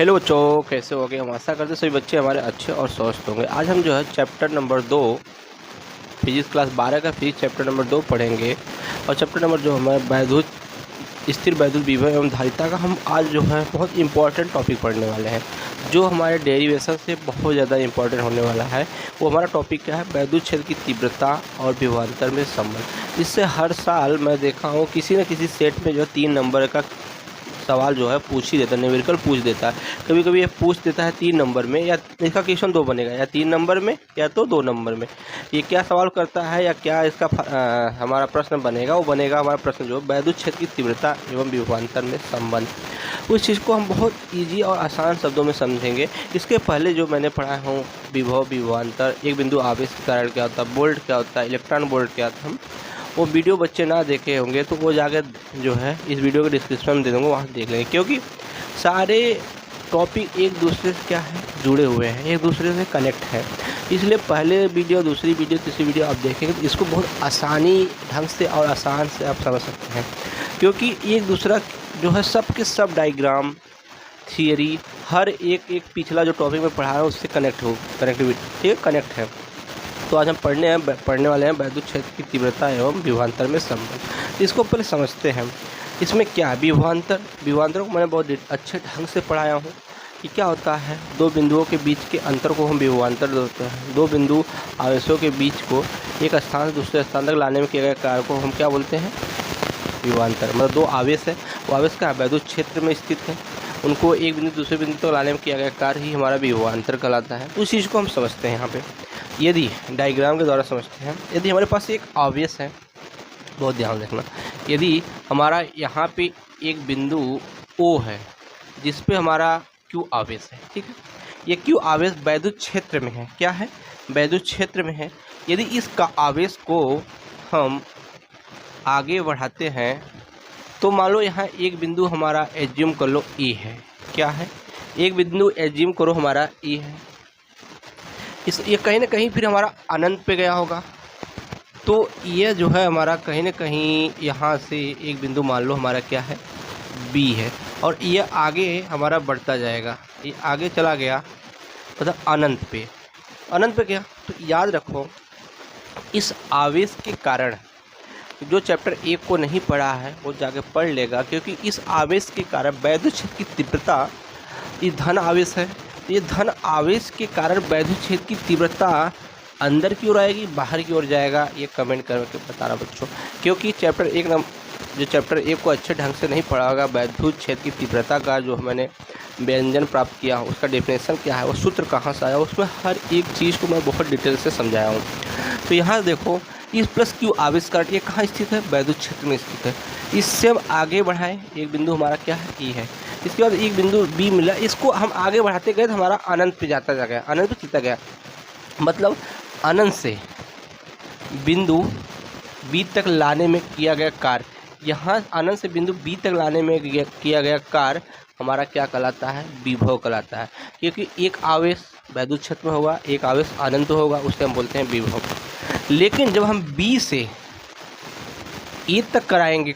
Hello बच्चों, कैसे हो गए। हम आशा करते सभी बच्चे हमारे अच्छे और स्वस्थ होंगे। आज हम जो है चैप्टर नंबर 2 फिजिक्स क्लास 12 का फिजिक्स चैप्टर नंबर 2 पढ़ेंगे। और चैप्टर नंबर जो हमारे वैद्युत स्थिर वैद्युत विभव एवं धारिता का हम आज जो है बहुत इंपॉर्टेंट टॉपिक पढ़ने वाले हैं, जो हमारे डेरिवेशन से बहुत ज़्यादा इंपॉर्टेंट होने वाला है। वो हमारा टॉपिक क्या है, वैद्युत क्षेत्र की तीव्रता और विभवांतर में संबंध। इससे हर साल मैं देखा हूँ किसी न किसी सेट में जो 3 नंबर का सवाल जो है पूछ ही देता है, न्यूमेरिकल पूछ देता है। कभी कभी ये पूछ देता है 3 नंबर में, या इसका क्वेश्चन 2 बनेगा, या 3 नंबर में या तो 2 नंबर में। ये क्या सवाल करता है या क्या इसका हमारा प्रश्न बनेगा, वो बनेगा हमारा प्रश्न जो वैद्युत क्षेत्र की तीव्रता एवं विभवांतर में संबंध। उस चीज़ को हम बहुत ईजी और आसान शब्दों में समझेंगे। इसके पहले जो मैंने पढ़ा हूँ विभव विभवांतर, एक बिंदु आवेश के कारण क्या होता है, बोल्ट क्या होता है, इलेक्ट्रॉन बोल्ट क्या होता है, वो वीडियो बच्चे ना देखे होंगे तो वो जाकर जो है इस वीडियो के डिस्क्रिप्शन में दे दूँगा, वहाँ से देख लेंगे। क्योंकि सारे टॉपिक एक दूसरे से क्या है, जुड़े हुए हैं, एक दूसरे से कनेक्ट है। इसलिए पहले वीडियो, दूसरी वीडियो, तीसरी वीडियो आप देखेंगे तो इसको बहुत आसानी ढंग से और आसान से आप समझ सकते हैं। क्योंकि एक दूसरा जो है सब के सब डायग्राम, थियरी, हर एक पिछला जो टॉपिक में पढ़ा रहा हूँ उससे कनेक्टिविटी कनेक्ट है। तो आज हम पढ़ने वाले हैं वैद्युत क्षेत्र की तीव्रता एवं विभवांतर में संबंध। इसको पहले समझते हैं। इसमें क्या है विभवांतर। विभवांतर को मैंने बहुत अच्छे ढंग से पढ़ाया हूँ कि क्या होता है। दो बिंदुओं के बीच के अंतर को हम विभवांतर देते हैं। दो बिंदु आवेशों के बीच को एक स्थान से दूसरे स्थान तक लाने में किए गए कार्य को हम क्या बोलते हैं, विभवांतर। मतलब दो आवेश है, वो आवेश क्या वैद्युत क्षेत्र में स्थित है, उनको एक बिंदु दूसरे बिंदु तक लाने में किया गया कार्य ही हमारा विभवांतर कहलाता है। तो उस चीज़ को हम समझते हैं यहाँ पे, यदि डायग्राम के द्वारा समझते हैं। यदि हमारे पास एक आवेश है, बहुत ध्यान रखना, यदि हमारा यहाँ पे एक बिंदु O है जिस पे हमारा Q आवेश है, ठीक है। ये Q आवेश वैद्युत क्षेत्र में है, क्या है, वैद्युत क्षेत्र में है। यदि इसका आवेश को हम आगे बढ़ाते हैं तो मान लो यहाँ एक बिंदु हमारा एज्यूम कर लो E है, क्या है, एक बिंदु एज्यूम करो हमारा E है। ये कहीं ना कहीं फिर हमारा अनंत पे गया होगा। तो ये जो है हमारा कहीं ना कहीं यहाँ से एक बिंदु मान लो हमारा क्या है, B है, और ये आगे हमारा बढ़ता जाएगा, ये आगे चला गया मतलब अनंत पे। अनंत पे गया तो याद रखो इस आवेश के कारण, जो चैप्टर 1 को नहीं पढ़ा है वो जाके पढ़ लेगा। क्योंकि इस आवेश के कारण वैद्युत क्षेत्र की तीव्रता, ये धन आवेश है, ये धन आवेश के कारण वैद्युत क्षेत्र की तीव्रता अंदर की ओर आएगी, बाहर की ओर जाएगा। ये कमेंट करके बता रहा बच्चों। क्योंकि चैप्टर 1 को अच्छे ढंग से नहीं पढ़ा होगा, वैद्युत क्षेत्र की तीव्रता का जो मैंने व्यंजन प्राप्त किया, उसका डेफिनेशन क्या है, वो सूत्र कहाँ से आया, उसमें हर एक चीज़ को मैं बहुत डिटेल से समझाया हूँ। तो यहाँ देखो इस प्लस Q आवेश कारण ये कहाँ स्थित है, वैद्युत क्षेत्र में स्थित है। इससे हम आगे बढ़ाएं, एक बिंदु हमारा क्या है, E है। इसके बाद एक बिंदु B मिला, इसको हम आगे बढ़ाते गए तो हमारा अनंत पे जाता जा गया, अनंत पे चलता गया। मतलब अनंत से बिंदु B तक लाने में किया गया कार्य, यहाँ अनंत से बिंदु B तक लाने में किया गया कार्य हमारा क्या कहलाता है, विभव कहलाता है। क्योंकि एक आवेश वैद्युत क्षेत्र में होगा, एक आवेश अनंत होगा, उसे हम बोलते हैं विभव। लेकिन जब हम B से E तक कराएंगे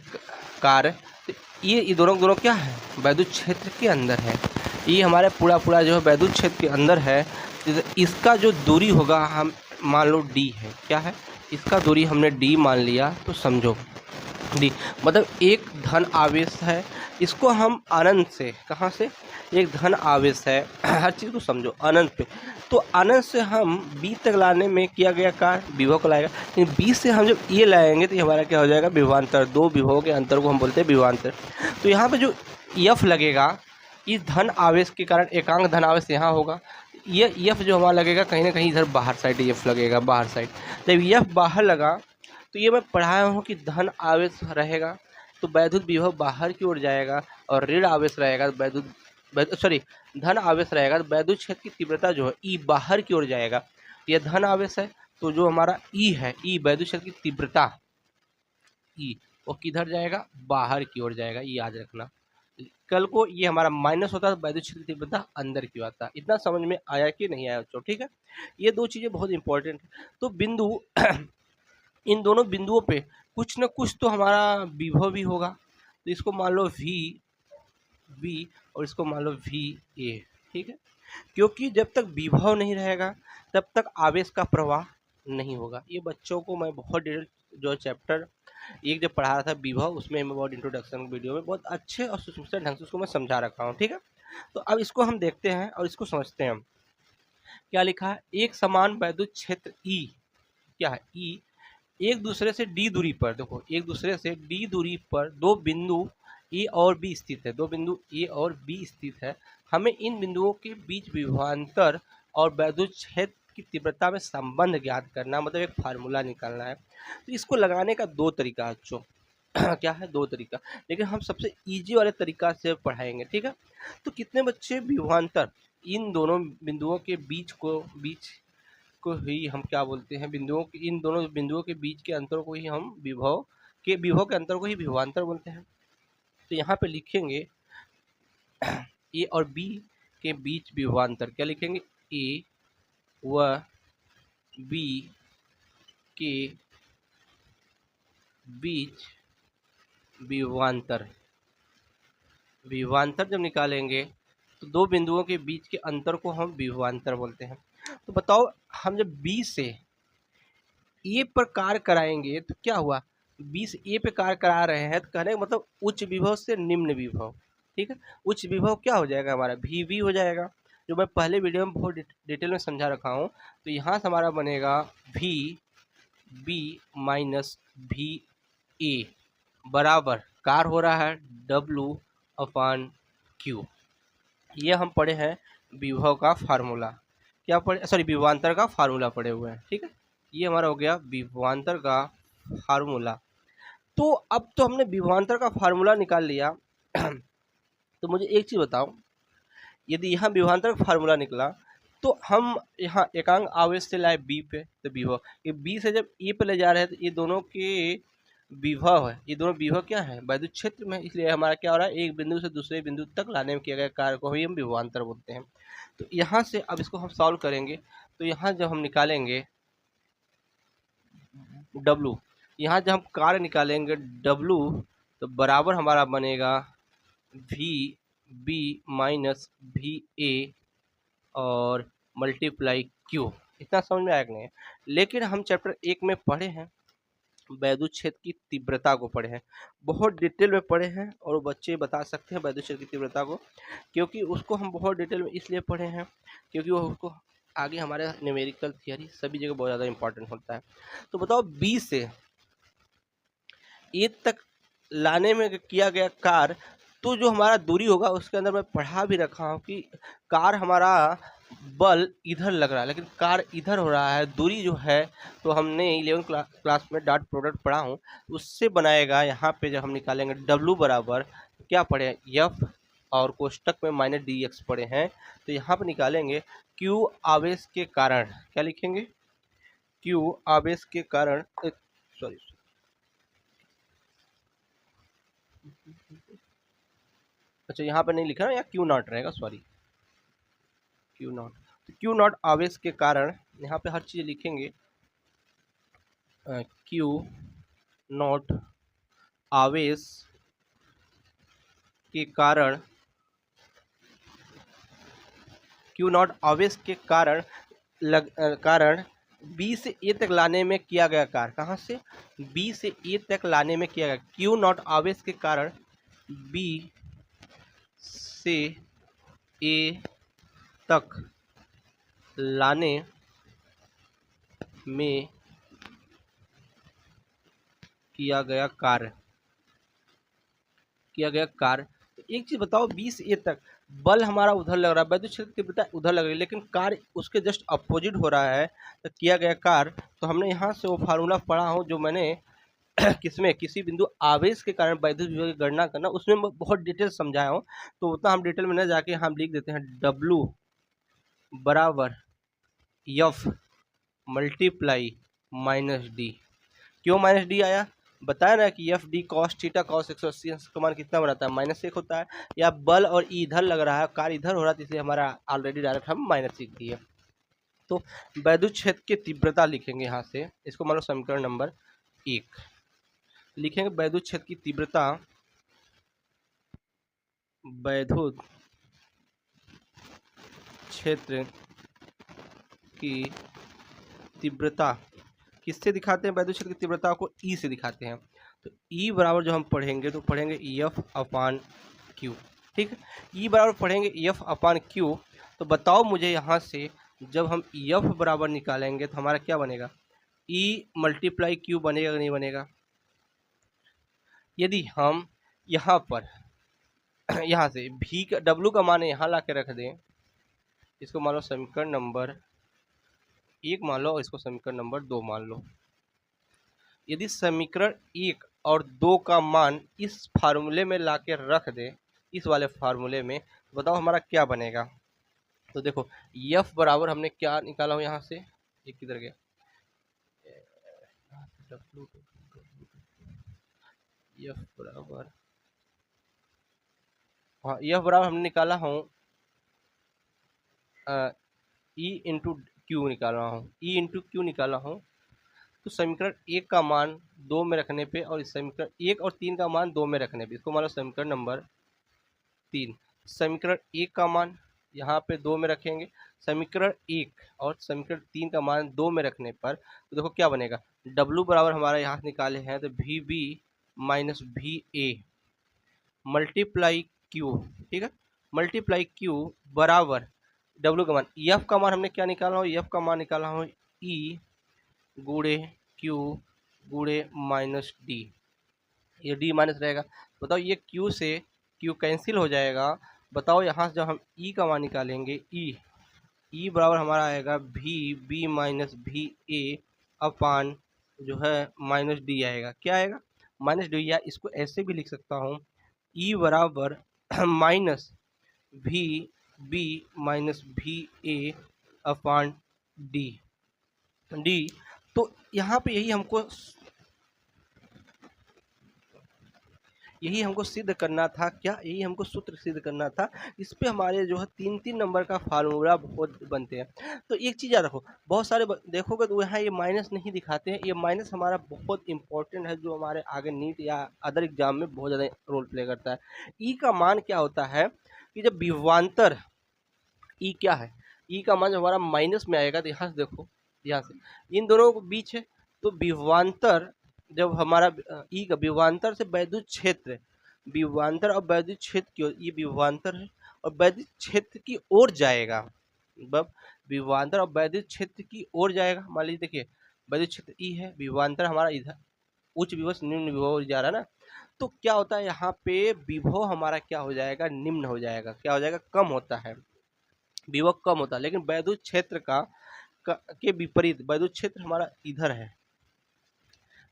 कार्य, तो ये दोनों क्या है, वैद्युत क्षेत्र के अंदर है। ये हमारे पूरा जो है वैद्युत क्षेत्र के अंदर है। इसका जो दूरी होगा, हम मान लो D है, क्या है, इसका दूरी हमने D मान लिया, तो समझो D मतलब एक धन आवेश है। इसको हम अनंत से, कहाँ से, एक धन आवेश है, हर चीज़ को समझो अनंत पे। तो अनंत से हम B तक लाने में किया गया कार्य विभव को लाएगा। लेकिन B से हम जब ये लाएंगे तो ये हमारा क्या हो जाएगा, विभवांतर। दो विभवों के अंतर को हम बोलते हैं विभवांतर। तो यहाँ पे जो F लगेगा, इस धन आवेश के कारण एकांक धन आवेश यहाँ होगा। ये F जो हमारा लगेगा कहीं ना कहीं इधर बाहर साइड F लगेगा, बाहर साइड। जब F बाहर लगा तो ये मैं पढ़ाया हूँ कि धन आवेश रहेगा तो वैद्युत विभव बाहर की ओर जाएगा, और ऋण आवेश रहेगा धन आवेश रहेगा तो वैद्युत क्षेत्र की तीव्रता जो है E बाहर की ओर जाएगा। यह धन आवेश है तो जो हमारा E है, E वैद्युत क्षेत्र की तीव्रता E वो किधर जाएगा, बाहर की ओर जाएगा। ये याद रखना। कल को ये हमारा माइनस होता है, वैद्युत क्षेत्र की तीव्रता अंदर की आता है। इतना समझ में आया कि नहीं आया बच्चों, ठीक है। ये दो चीज़ें बहुत इंपॉर्टेंट है। तो बिंदु इन दोनों बिंदुओं पे कुछ न कुछ तो हमारा विभव भी होगा। तो इसको मान लो V और इसको मान लो VA, ठीक है। क्योंकि जब तक विभव नहीं रहेगा तब तक आवेश का प्रवाह नहीं होगा। ये बच्चों को मैं बहुत डिटेल जो चैप्टर एक जब पढ़ा रहा था विभव, उसमें मैं बहुत इंट्रोडक्शन वीडियो में बहुत अच्छे और सुसंस्कृत ढंग से उसको मैं समझा रखा हूँ, ठीक है। तो अब इसको हम देखते हैं और इसको समझते हैं। क्या लिखा है, एक समान वैद्युत क्षेत्र E, क्या है E, एक दूसरे से D दूरी पर, देखो एक दूसरे से D दूरी पर दो बिंदु A और B स्थित है, दो बिंदु A और B स्थित है। हमें इन बिंदुओं के बीच विभवांतर और वैद्युत क्षेत्र की तीव्रता में संबंध ज्ञात करना, मतलब एक फार्मूला निकालना है। तो इसको लगाने का दो तरीका है बच्चों क्या है, दो तरीका, लेकिन हम सबसे इजी वाले तरीका से पढ़ाएंगे, ठीक है। तो कितने बच्चे विभवांतर इन दोनों बिंदुओं के बीच को ही हम क्या बोलते हैं, बिंदुओं के, इन दोनों बिंदुओं के बीच के अंतर को ही हम विभव के अंतर को ही विभवांतर बोलते हैं। तो यहाँ पे लिखेंगे ए और बी के बीच विभवांतर, क्या लिखेंगे, ए व बी के बीच विभवांतर। विभवांतर जब निकालेंगे तो दो बिंदुओं के बीच के अंतर को हम विभवांतर बोलते हैं। तो बताओ, हम जब बी से ए पर कार्य कराएंगे तो क्या हुआ, बी से ए पे कार्य करा रहे हैं तो कहने का मतलब उच्च विभव से निम्न विभव, ठीक है। उच्च विभव क्या हो जाएगा हमारा, VV हो जाएगा, जो मैं पहले वीडियो में बहुत डिटेल में समझा रखा हूँ। तो यहाँ से हमारा बनेगा VB माइनस VA बराबर कार्य हो रहा है W/Q। ये हम पढ़े हैं विभव का फार्मूला, क्या पढ़े, सॉरी विभवांतर का फार्मूला पढ़े हुए हैं, ठीक है। ये हमारा हो गया विभवांतर का फार्मूला। तो अब तो हमने विभवांतर का फार्मूला निकाल लिया तो मुझे एक चीज़ बताओ, यदि यहाँ विभवांतर का फार्मूला निकला तो हम यहाँ एकांक आवेश से लाए बी पे, तो विभव ये बी से जब ए पे ले जा रहे हैं तो ये दोनों के विभव है, ये दोनों विभव क्या है, वैद्युत क्षेत्र में, इसलिए हमारा क्या हो रहा है, एक बिंदु से दूसरे बिंदु तक लाने में किया गया कार्य को ही हम विभवांतर बोलते हैं। तो यहाँ से अब इसको हम सॉल्व करेंगे, तो यहाँ जब हम निकालेंगे W, यहाँ जब हम कार्य निकालेंगे W, तो बराबर हमारा बनेगा VB माइनस VA और मल्टीप्लाई Q। इतना समझ में आया कि नहीं, लेकिन हम चैप्टर 1 में पढ़े हैं वैद्युत क्षेत्र की तीव्रता को पढ़े हैं, बहुत डिटेल में पढ़े हैं, और बच्चे बता सकते हैं वैद्युत क्षेत्र की तीव्रता को, क्योंकि उसको हम बहुत डिटेल में इसलिए पढ़े हैं क्योंकि वो उसको आगे हमारे न्यूमेरिकल थियरी सभी जगह बहुत ज़्यादा इंपॉर्टेंट होता है। तो बताओ बी से ए तक लाने में किया गया कार्य, तो जो हमारा दूरी होगा उसके अंदर मैं पढ़ा भी रखा हूँ कि कार्य हमारा बल इधर लग रहा है लेकिन कार्य इधर हो रहा है, दूरी जो है तो हमने 11 क्लास में डॉट प्रोडक्ट पढ़ा हूँ, उससे बनाएगा। यहाँ पे जब हम निकालेंगे W बराबर क्या पढ़े, F और कोष्टक में माइनस DX पढ़े हैं, तो यहाँ पर निकालेंगे Q आवेश के कारण, क्या लिखेंगे, Q आवेश के कारण, सॉरी अच्छा यहाँ पे नहीं लिखा ना, यहाँ Q नॉट रहेगा, सॉरी Q नॉट, तो Q नॉट आवेश के कारण, यहाँ पे हर चीज़ लिखेंगे, Q नॉट आवेश के कारण, Q नॉट आवेश के कारण कारण B से A तक लाने में किया गया कार्य, कहाँ से B से A तक लाने में किया गया, Q नॉट आवेश के कारण B से A तक लाने में किया गया कार्य, तो एक चीज बताओ, 20 ए तक बल हमारा उधर लग रहा है, वैद्युत क्षेत्र की तीव्रता उधर लग रही है, लेकिन कार्य उसके जस्ट अपोजिट हो रहा है, तो किया गया कार्य, तो हमने यहाँ से वो फार्मूला पढ़ा हो जो मैंने किसमें, किसी बिंदु आवेश के कारण वैद्युत विभव की गणना करना, उसमें बहुत डिटेल समझाया हूँ, तो उतना हम डिटेल में न जाके हम लिख देते हैं W बराबर F मल्टीप्लाई माइनस D। क्यों माइनस D आया, बताया ना कि F D cos theta cos 180 का मान कितना बनाता है, -1 होता है, या बल और ई इधर लग रहा है, कार्य इधर हो रहा है, इसलिए हमारा ऑलरेडी डायरेक्ट हम -1 दिए। तो वैद्युत क्षेत्र की तीव्रता लिखेंगे यहाँ से, इसको मान लो समीकरण नंबर 1 लिखेंगे, वैद्युत क्षेत्र की तीव्रता वैद्युत क्षेत्र की तीव्रता किससे दिखाते हैं? वैद्युत क्षेत्र की तीव्रता को ई से दिखाते हैं। तो ई बराबर जो हम पढ़ेंगे तो पढ़ेंगे एफ अपान क्यू। ठीक है, ई बराबर पढ़ेंगे एफ अपान क्यू। तो बताओ मुझे यहाँ से जब हम एफ बराबर निकालेंगे तो हमारा क्या बनेगा? ई मल्टीप्लाई क्यू बनेगा कि नहीं बनेगा? यदि हम यहाँ पर यहाँ से भी का डब्लू का मान यहाँ ला के रख दें, इसको मान लो समीकरण नंबर 1 मान लो और इसको समीकरण नंबर 2 मान लो। यदि समीकरण 1 और 2 का मान इस फार्मूले में ला के रख दें, इस वाले फार्मूले में, तो बताओ हमारा क्या बनेगा? तो देखो एफ बराबर हमने क्या निकाला हो यहाँ से, ये किधर गया? एफ बराबर, हाँ एफ बराबर हमने निकाला हूँ ई इंटू क्यू निकाला हूँ, ई इंटू क्यू निकाला हूँ। तो समीकरण 1 का मान 2 में रखने पे और इस समीकरण 1 और 3 का मान 2 में रखने पे, इसको मान लो समीकरण नंबर 3। समीकरण 1 का मान यहाँ पे 2 में रखेंगे, समीकरण 1 और समीकरण 3 का मान 2 में रखने पर तो देखो क्या बनेगा? W बराबर हमारा यहाँ से निकाले हैं तो V B minus V A multiply Q. ठीक है, मल्टीप्लाई क्यू बराबर W का मान, एफ का मान हमने क्या निकाला हो? एफ का मान निकाला हो ई गुणे क्यू गुणे माइनस डी। ये डी माइनस रहेगा। बताओ ये क्यू से क्यू कैंसिल हो जाएगा। बताओ यहाँ से जब हम ई का मान निकालेंगे, ई बराबर हमारा आएगा भी बी माइनस भी ए अपान जो है माइनस डी आएगा। क्या आएगा? Minus D. या इसको ऐसे भी लिख सकता हूँ, ई बराबर माइनस भी बी माइनस भी ए अपान डी। तो यहाँ पे यही हमको सिद्ध करना था। क्या? यही हमको सूत्र सिद्ध करना था। इस पे हमारे जो है 3-3 नंबर का फार्मूला बहुत बनते हैं। तो एक चीज़ याद रखो, बहुत सारे देखोगे तो यहाँ ये माइनस नहीं दिखाते हैं। ये माइनस हमारा बहुत इंपॉर्टेंट है, जो हमारे आगे नीट या अदर एग्जाम में बहुत ज़्यादा रोल प्ले करता है। ई का मान क्या होता है कि जब विभवांतर, ई क्या है? ई का मान जब हमारा माइनस में आएगा तो यहाँ से देखो, यहाँ से इन दोनों के बीच है तो विभवांतर, जब हमारा ई का विभवांतर से वैद्युत क्षेत्र, विभवांतर और वैद्युत क्षेत्र की ओर, ये विभवांतर है और वैद्युत क्षेत्र की ओर जाएगा। मतलब विभवांतर और वैद्युत क्षेत्र की ओर जाएगा। मान लीजिए देखिए वैद्युत क्षेत्र ई है, विभवांतर हमारा इधर उच्च विभव से निम्न विभव जा रहा है ना। तो क्या होता है यहाँ पे विभव हमारा क्या हो जाएगा? निम्न हो जाएगा। क्या हो जाएगा? कम होता है, विभव कम होता है। लेकिन वैद्युत क्षेत्र के विपरीत वैद्युत क्षेत्र हमारा इधर है,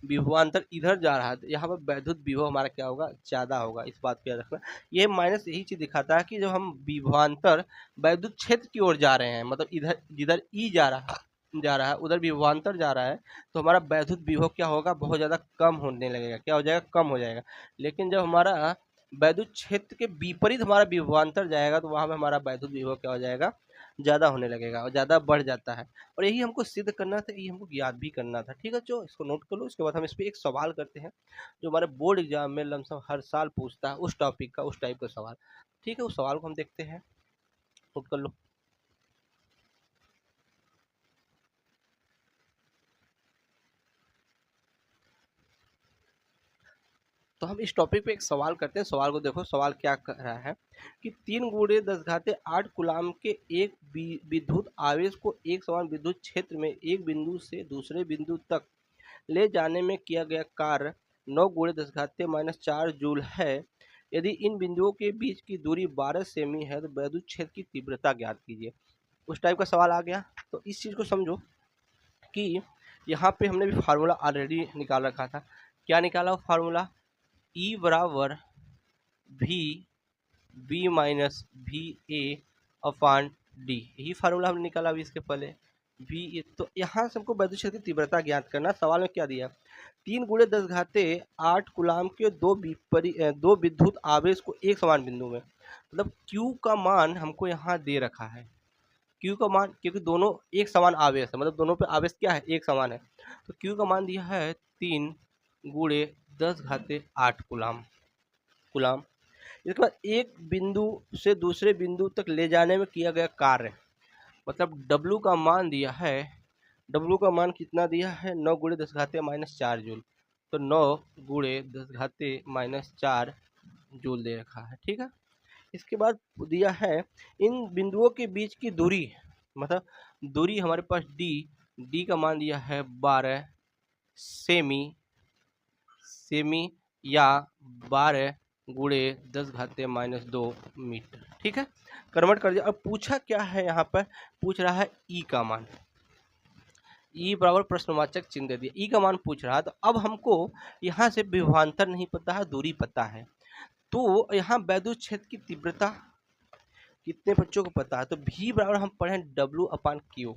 विभवांतर इधर जा रहा है, तो यहाँ पर वैद्युत विभव हमारा क्या होगा? ज़्यादा होगा। इस बात को याद रखना। ये माइनस यही चीज़ दिखाता है कि जब हम विभवांतर वैद्युत क्षेत्र की ओर जा रहे हैं, मतलब इधर जिधर ई जा रहा है उधर विभवांतर जा रहा है, तो हमारा वैद्युत विभव क्या होगा? बहुत ज़्यादा कम होने लगेगा। क्या हो जाएगा? कम हो जाएगा। लेकिन जब हमारा वैद्युत क्षेत्र के विपरीत हमारा विभवांतर जाएगा तो वहाँ पे हमारा वैद्युत विभव क्या हो जाएगा? ज़्यादा होने लगेगा और ज़्यादा बढ़ जाता है। और यही हमको सिद्ध करना था, यही हमको याद भी करना था। ठीक है, जो इसको नोट कर लो। इसके बाद हम इस पर एक सवाल करते हैं जो हमारे बोर्ड एग्जाम में लमसम हर साल पूछता है, उस टॉपिक का, उस टाइप का सवाल। ठीक है, उस सवाल को हम देखते हैं, नोट कर लो। तो हम इस टॉपिक पे एक सवाल करते हैं। सवाल को देखो, सवाल क्या कह रहा है कि 3 गुणे 10⁸ कूलाम के एक विद्युत आवेश को एक समान विद्युत क्षेत्र में एक बिंदु से दूसरे बिंदु तक ले जाने में किया गया कार्य 9 गुणे 10⁻⁴ जूल है। यदि इन बिंदुओं के बीच की दूरी 12 सेमी है तो वैद्युत क्षेत्र की तीव्रता ज्ञात कीजिए। उस टाइप का सवाल आ गया। तो इस चीज़ को समझो कि यहाँ पे हमने भी फार्मूला ऑलरेडी निकाल रखा था। क्या निकाला हो फार्मूला? ई बराबर भी बी माइनस भी ए अपान डी, यही फार्मूला हमने निकाला अभी इसके पहले। भी तो यहाँ से हमको वैद्युत क्षेत्र की तीव्रता ज्ञात करना। सवाल में क्या दिया? 3 गुणे 10⁸ कूलाम के दो विद्युत आवेश को एक समान बिंदु में, मतलब Q का मान हमको यहाँ दे रखा है। Q का मान, क्योंकि दोनों एक समान आवेश है, मतलब दोनों पे आवेश क्या है? एक समान है। तो Q का मान दिया है 3 गुणे 10⁸ कूलाम। इसके बाद एक बिंदु से दूसरे बिंदु तक ले जाने में किया गया कार्य, मतलब W का मान दिया है, W का मान कितना दिया है 9 गुणे 10 घाते माइनस 4 जूल, तो 9 गुणे 10 घाते माइनस 4 जूल दे रखा है। ठीक है, इसके बाद दिया है इन बिंदुओं के बीच की दूरी, मतलब दूरी हमारे पास D का मान दिया है 12 सेमी या 12 गुणे 10 घाते माइनस 2 मीटर। ठीक है, कन्वर्ट कर दिया। अब पूछा क्या है, यहाँ पर पूछ रहा है E का मान, E बराबर प्रश्नवाचक चिन्ह दे दिया, E का मान पूछ रहा है। तो अब हमको यहाँ से विभवांतर नहीं पता है, दूरी पता है, तो यहाँ वैद्युत क्षेत्र की तीव्रता कितने बच्चों को पता है, तो V बराबर हम पढ़े हैं W/Q।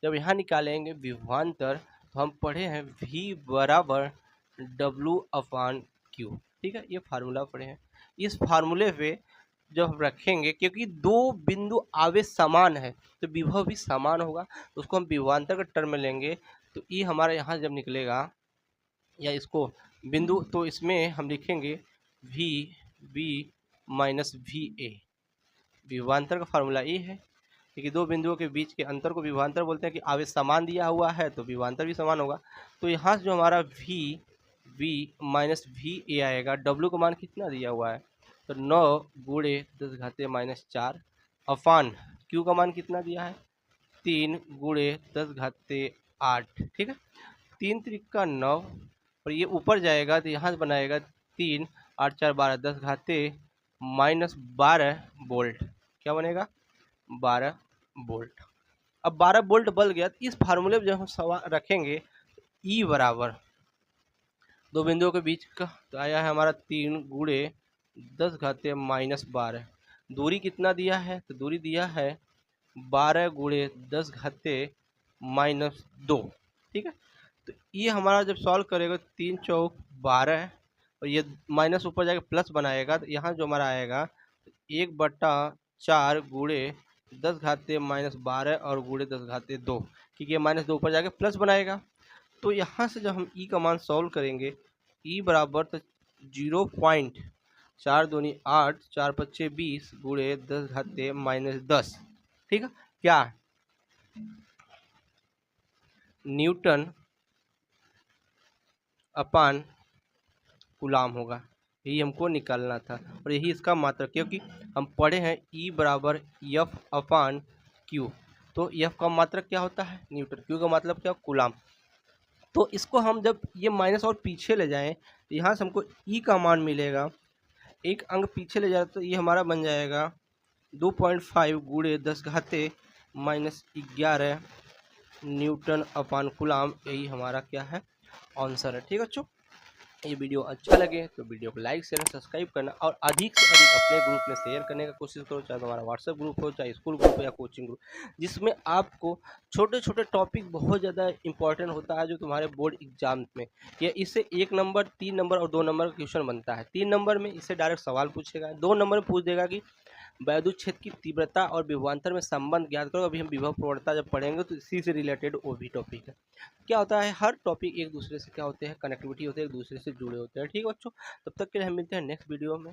जब यहाँ निकालेंगे विभवांतर तो हम पढ़े हैं V बराबर W/Q। ठीक है, ये फार्मूला पढ़े हैं। इस फार्मूले पे जब हम रखेंगे, क्योंकि दो बिंदु आवेश समान है तो विभव भी समान होगा, तो उसको हम विभवांतर के टर्म में लेंगे, तो E हमारा यहाँ जब निकलेगा या इसको बिंदु, तो इसमें हम लिखेंगे VB माइनस VA। विभवांतर का फार्मूला ये है, क्योंकि दो बिंदुओं के बीच के अंतर को विभवांतर बोलते हैं कि आवेश समान दिया हुआ है तो विभवांतर भी समान होगा। तो यहाँ से जो हमारा VB माइनस VA आएगा, W का मान कितना दिया हुआ है, तो 9 गुणे 10 घाते माइनस 4 अपान Q का मान कितना दिया है 3 गुणे 10 घाते 8। ठीक है, 3 त्रिका 9 और ये ऊपर जाएगा तो यहाँ से बनाएगा 3 8 4 12 10 घाते माइनस 12 वोल्ट। क्या बनेगा 12 वोल्ट। अब 12 वोल्ट बल गया, तो इस फार्मूले में जब हम सवाल रखेंगे E बराबर दो बिंदुओं के बीच का, तो आया है हमारा 3 गुणे 10 घाते माइनस 12। दूरी कितना दिया है, तो दूरी दिया है 12 गुणे 10 घाते माइनस 2। ठीक है, तो ये हमारा जब सॉल्व करेगा 3 चौक 12 और ये माइनस ऊपर जाके प्लस बनाएगा, तो यहाँ जो हमारा आएगा 1/4 गुणे 10 घाते माइनस 12 और गुणे 10 घाते 2, क्योंकि ये माइनस 2 ऊपर जाके प्लस बनाएगा। तो यहाँ से जब हम E का मान सॉल्व करेंगे, E बराबर तो 0.4 दूनी 8 4 पच्चे 20 गुणे 10 घाते माइनस 10। ठीक है, क्या न्यूटन अपान कूलाम होगा, यही हमको निकालना था और यही इसका मात्रक, क्योंकि हम पढ़े हैं E बराबर F/Q। तो F का मात्रक क्या होता है न्यूटन, Q का मतलब क्या कूलाम। तो इसको हम जब ये माइनस और पीछे ले जाएं तो यहाँ से हमको E का मान मिलेगा, एक अंक पीछे ले जाए तो ये हमारा बन जाएगा 2.5 गुणे 10 घाते माइनस 11 न्यूटन अपान कूलाम। यही हमारा क्या है आंसर है। ठीक है बच्चों, ये वीडियो अच्छा लगे तो वीडियो को लाइक शेयर सब्सक्राइब करना और अधिक से अधिक अपने ग्रुप में शेयर करने का कोशिश करो, चाहे हमारा व्हाट्सएप ग्रुप हो, चाहे स्कूल ग्रुप हो या कोचिंग ग्रुप, जिसमें आपको छोटे छोटे टॉपिक बहुत ज़्यादा इंपॉर्टेंट होता है जो तुम्हारे बोर्ड एग्जाम में, या इससे 1 नंबर 3 नंबर और 2 नंबर का क्वेश्चन बनता है। 3 नंबर में इससे डायरेक्ट सवाल पूछेगा, 2 नंबर में पूछ देगा कि वैद्युत क्षेत्र की तीव्रता और विभवांतर में संबंध ज्ञात करो। अभी हम विभव प्रवणता जब पढ़ेंगे तो इसी से रिलेटेड वो भी टॉपिक है। क्या होता है, हर टॉपिक एक दूसरे से क्या होते हैं कनेक्टिविटी होते हैं, एक दूसरे से जुड़े होते हैं। ठीक है बच्चों, तब तक के लिए हम मिलते हैं नेक्स्ट वीडियो में।